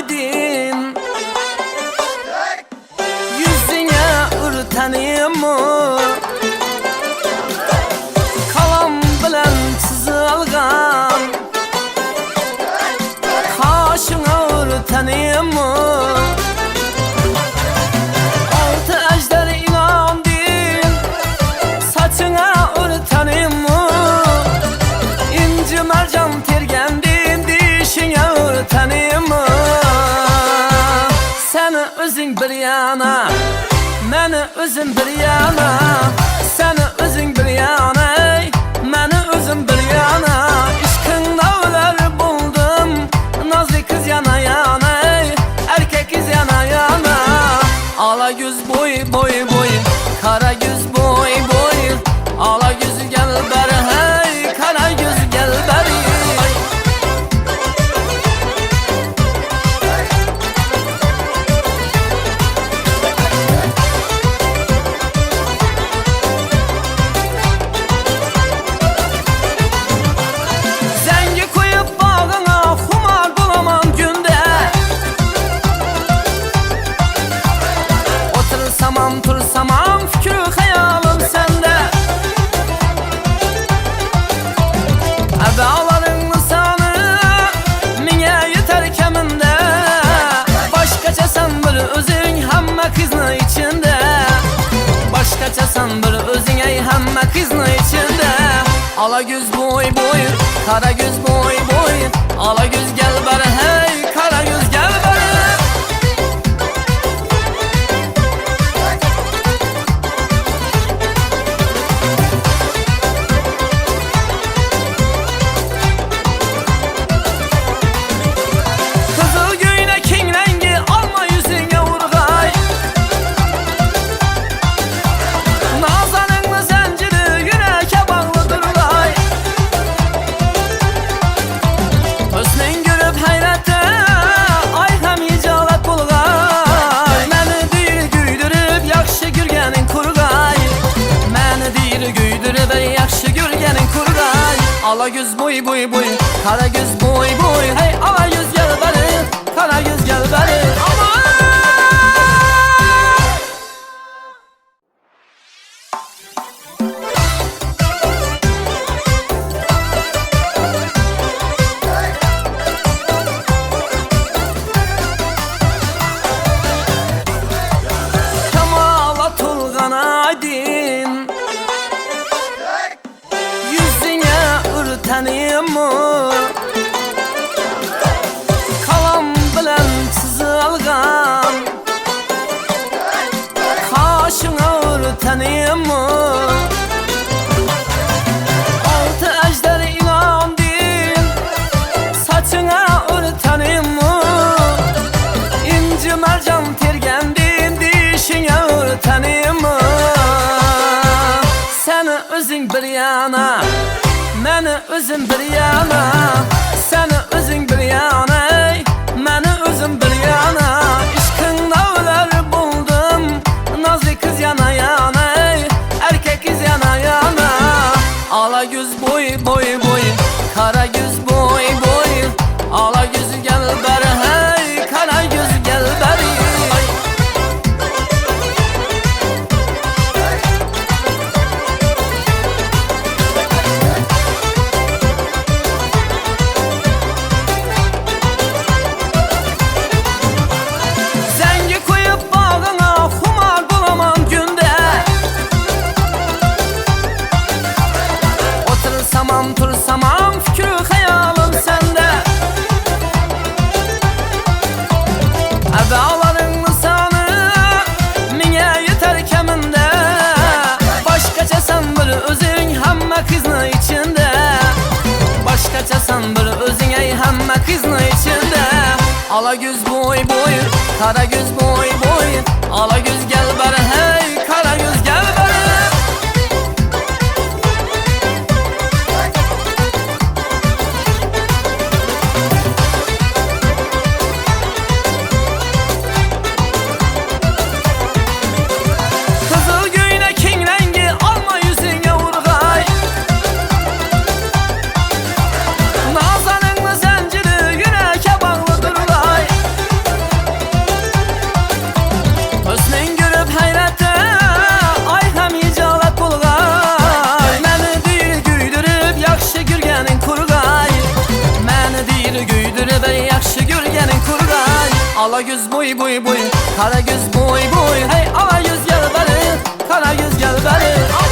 aydin. Yüzüne ürteniyim kalam bilen çizilgan, kaşına ürteniyim altı ejder inan din, saçına ürteniyim inci mercan tergendin, dişine ürteniyim. Seni özün bir yana, meni özün bir yana, seni özün bir yana, meni özün bir yana. İşkında öler buldum, nazlı kız yana yana, erkek kız yana yana. Ala göz boy boy boy, kara göz boy boy, ala göz gel beri hey, kara göz gel beri. Tursamam fikri hayalim sende, adaların lisanı mine yeter keminde. Başkaça sen bir özün hemme kızını içinde, başkaça sen bir özün ey hemme kızını içinde. Ala göz boy boy, kara göz boy boy, ala göz gel beri hey, kara göz gel beri. Ala göz boy boy boy, kara göz boy boy, hey ala göz gel beri, kara göz gel beri. Aman! Kamala tulgan aydin, ürteniyim kalam bilen çizilgan, kaşına ürteniyim altı ejder inan din, saçına ürteniyim inci mercan tergendin, dişine ürteniyim. Seni özün bir yana, meni özüm bir yana, seni özün bir yana, meni özüm bir yana. İşkında öler buldum, nazlı kız yana yana, erkek kız yana yana. Ala göz boy boy boy, kara göz boy boy, ala göz gel beri hey, kara göz gel beri. Tursamam fikri hayalim sende, adaların lisanı mine yeter keminde. Başkaça sen bir özün hemme kızını içinde, başkaça sen bir özün ey hemme kızını içinde. Ala göz boy boy, kara göz boy boy, ala göz gel beri hey, kara göz gel beri. ala göz boy boy boy, kara göz boy boy. Hey ala göz gel beri, kara göz gel beri.